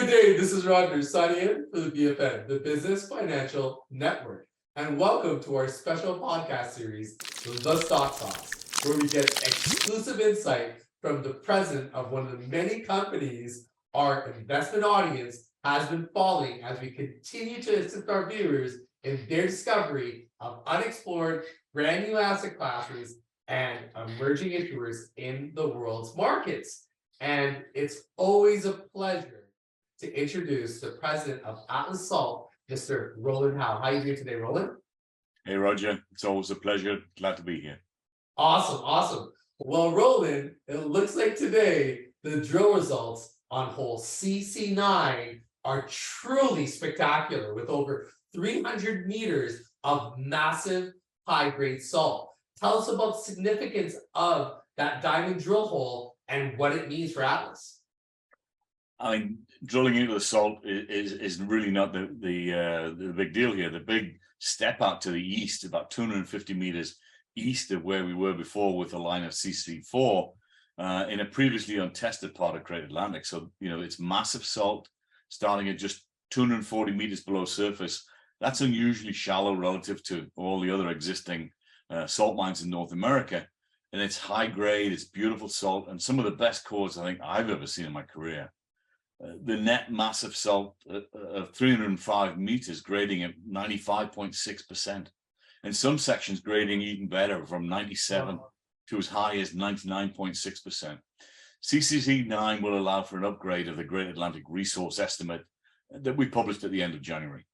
Good day, this is Roger signing in for the BFN, the Business Financial Network. And welcome to our special podcast series, The Stock Sauce, where we get exclusive insight from the president of one of the many companies our investment audience has been following as we continue to assist our viewers in their discovery of unexplored brand new asset classes and emerging issuers in the world's markets. And it's always a pleasure to introduce the president of Atlas Salt, Mr. Rowland Howe. How are you doing today, Rowland? Hey, Roger. It's always a pleasure. Glad to be here. Awesome, awesome. Well, Rowland, it looks like today the drill results on hole CC9 are truly spectacular with over 300 meters of massive high-grade salt. Tell us about the significance of that diamond drill hole and what it means for Atlas. I mean, drilling into the salt is really not the big deal here. The big step out to the east, about 250 meters east of where we were before with the line of CC4 in a previously untested part of Great Atlantic. So, you know, it's massive salt starting at just 240 meters below surface. That's unusually shallow relative to all the other existing salt mines in North America. And it's high grade, it's beautiful salt, and some of the best cores I think I've ever seen in my career. The net massive salt of 305 meters grading at 95.6%, and some sections grading even better from 97 to as high as 99.6%. CCC9 will allow for an upgrade of the Great Atlantic resource estimate that we published at the end of January.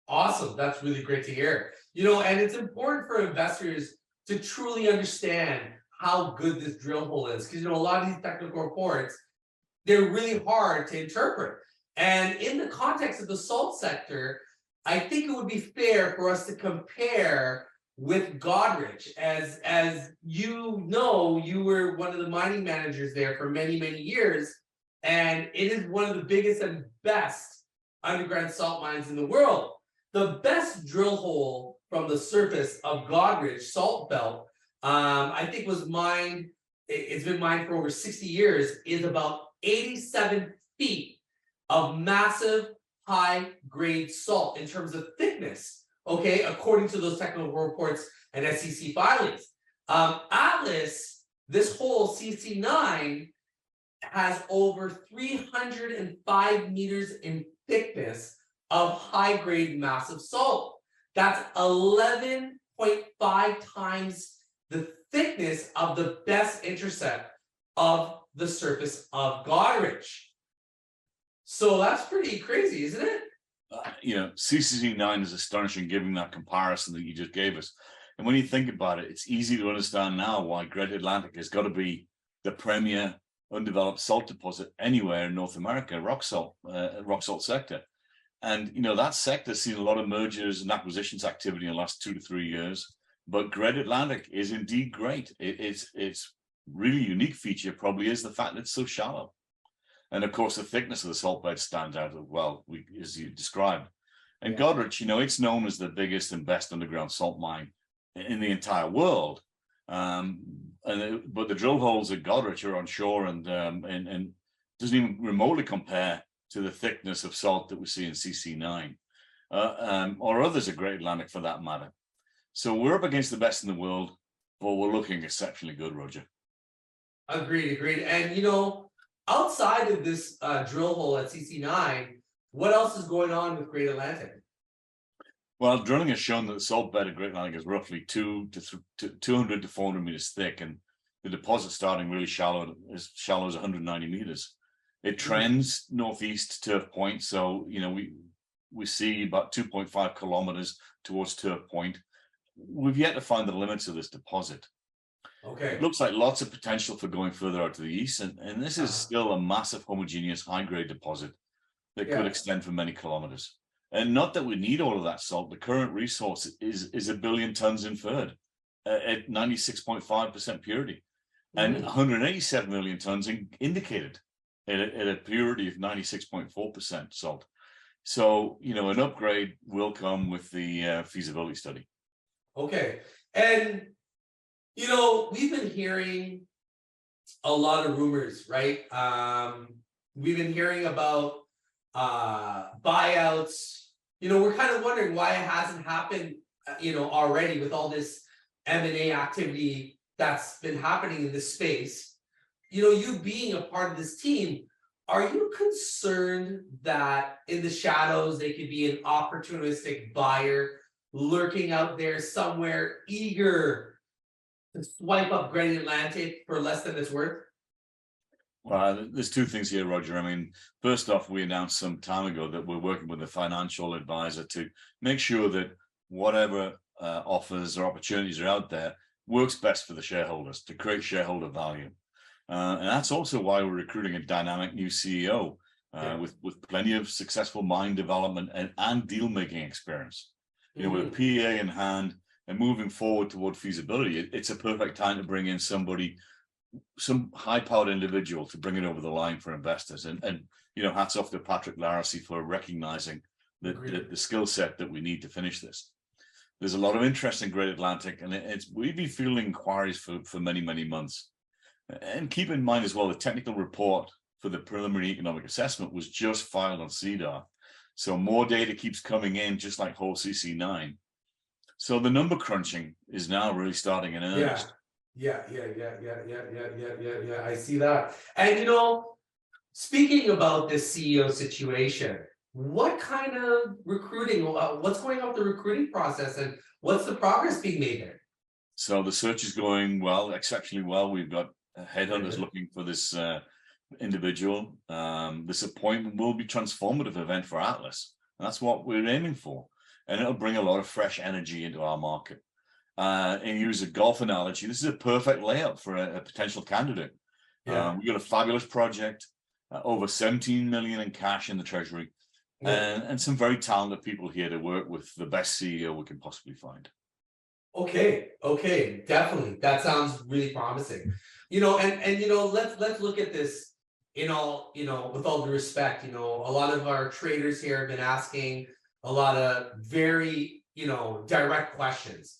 Awesome. That's really great to hear. You know, and it's important for investors to truly understand how good this drill hole is, because, you know, a lot of these technical reports, they're really hard to interpret. And in the context of the salt sector, I think it would be fair for us to compare with Goderich. As you know, you were one of the mining managers there for many, many years, and it is one of the biggest and best underground salt mines in the world. The best drill hole from the surface of Goderich salt belt, I think was mined, it's been mined for over 60 years, is about 87 feet of massive high-grade salt in terms of thickness, okay, according to those technical reports and SEC filings. Atlas, this hole CC9 has over 305 meters in thickness of high-grade massive salt. That's 11.5 times the thickness of the best intercept of the surface of Goderich. So that's pretty crazy, isn't it? You know, CCC9 is astonishing given that comparison that you just gave us. And when you think about it, it's easy to understand now why Great Atlantic has got to be the premier undeveloped salt deposit anywhere in North America, rock salt sector. And, you know, that sector has seen a lot of mergers and acquisitions activity in the last 2 to 3 years. But Great Atlantic is indeed great. It's really unique feature probably is the fact that it's so shallow. And of course, the thickness of the salt bed stands out as well, as you described. And Goderich, you know, it's known as the biggest and best underground salt mine in the entire world. But the drill holes at Goderich are onshore and doesn't even remotely compare to the thickness of salt that we see in CC9 or others at Great Atlantic for that matter. So we're up against the best in the world, but we're looking exceptionally good, Roger. Agreed. And, you know, outside of this drill hole at CC9, what else is going on with Great Atlantic? Well, drilling has shown that the salt bed at Great Atlantic is roughly 200 to 400 meters thick, and the deposit starting really shallow, as shallow as 190 meters. It trends northeast to Turf Point, so, you know, we see about 2.5 kilometers towards Turf Point. We've yet to find the limits of this deposit. Okay. It looks like lots of potential for going further out to the east, and this is still a massive homogeneous high-grade deposit that could extend for many kilometers. And not that we need all of that salt. The current resource is 1 billion tons inferred at 96.5% purity, and 187 million tons indicated at a purity of 96.4% salt. So, you know, an upgrade will come with the feasibility study. Okay. And, you know, we've been hearing a lot of rumors, right? we've been hearing about buyouts. We're kind of wondering why it hasn't happened, already with all this M&A activity that's been happening in this space. You being a part of this team, are you concerned that in the shadows they could be an opportunistic buyer lurking out there somewhere, eager to swipe up Great Atlantic for less than it's worth? Well, there's two things here, Roger. I mean, first off, we announced some time ago that we're working with a financial advisor to make sure that whatever offers or opportunities are out there works best for the shareholders to create shareholder value. And that's also why we're recruiting a dynamic new CEO with plenty of successful mine development and deal making experience. With a PEA in hand and moving forward toward feasibility, it's a perfect time to bring in some high-powered individual to bring it over the line for investors. And hats off to Patrick Laracy for recognizing the skill set that we need to finish this. There's a lot of interest in Great Atlantic, and we've been fielding inquiries for many, many months. And keep in mind as well, the technical report for the preliminary economic assessment was just filed on CDAR. So more data keeps coming in, just like Howe CC9. So the number crunching is now really starting in earnest. Yeah. I see that. And speaking about this CEO situation, what kind of recruiting, what's going on with the recruiting process, and what's the progress being made there? So the search is going well, exceptionally well. We've got headhunters looking for this individual. This appointment will be a transformative event for Atlas. And that's what we're aiming for. And it'll bring a lot of fresh energy into our market. And use a golf analogy, this is a perfect layup for a potential candidate. We've got a fabulous project, over 17 million in cash in the treasury, and some very talented people here to work with the best CEO we can possibly find. Okay, definitely. That sounds really promising. Let's look at this with all due respect. A lot of our traders here have been asking a lot of very, direct questions.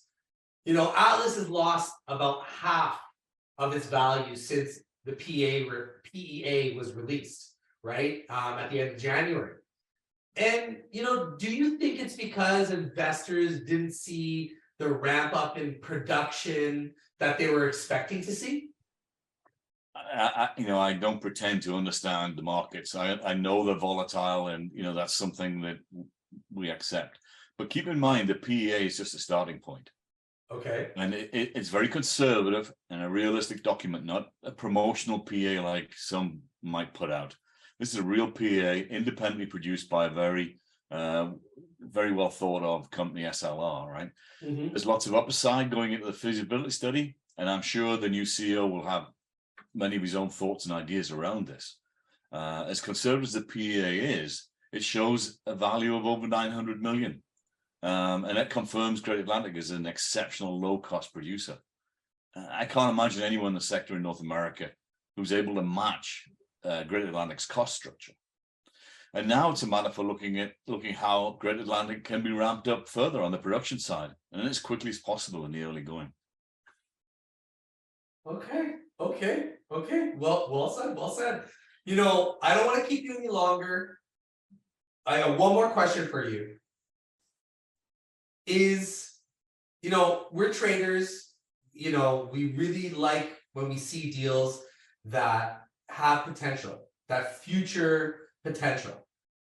Atlas has lost about half of its value since the PEA was released, right? At the end of January. And, do you think it's because investors didn't see the ramp up in production that they were expecting to see? I don't pretend to understand the markets. I know they're volatile, and, that's something that we accept. But keep in mind, the PEA is just a starting point. Okay. And it's very conservative and a realistic document, not a promotional PEA like some might put out. This is a real PEA, independently produced by a very well thought of company, SLR, right? There's lots of upside going into the feasibility study, and I'm sure the new CEO will have many of his own thoughts and ideas around this. As conservative as the PEA is, it shows a value of over 900 million. And that confirms Great Atlantic is an exceptional low-cost producer. I can't imagine anyone in the sector in North America who's able to match Great Atlantic's cost structure. And now it's a matter for looking how Great Atlantic can be ramped up further on the production side, and as quickly as possible in the early going. Okay. Well said. I don't want to keep you any longer. I have one more question for you. We're traders, we really like when we see deals that have potential, that future potential.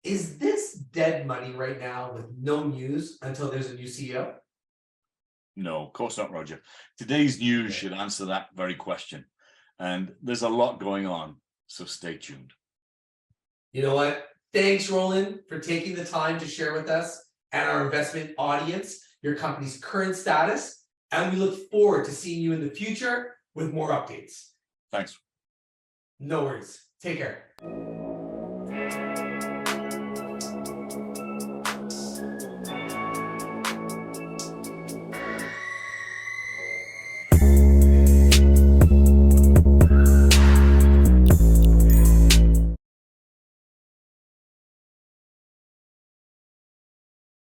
Is this dead money right now with no news until there's a new CEO? No, of course not, Roger. Today's news should answer that very question. And there's a lot going on, so stay tuned. You know what? Thanks, Rowland, for taking the time to share with us and our investment audience your company's current status, and we look forward to seeing you in the future with more updates. Thanks. No worries. Take care.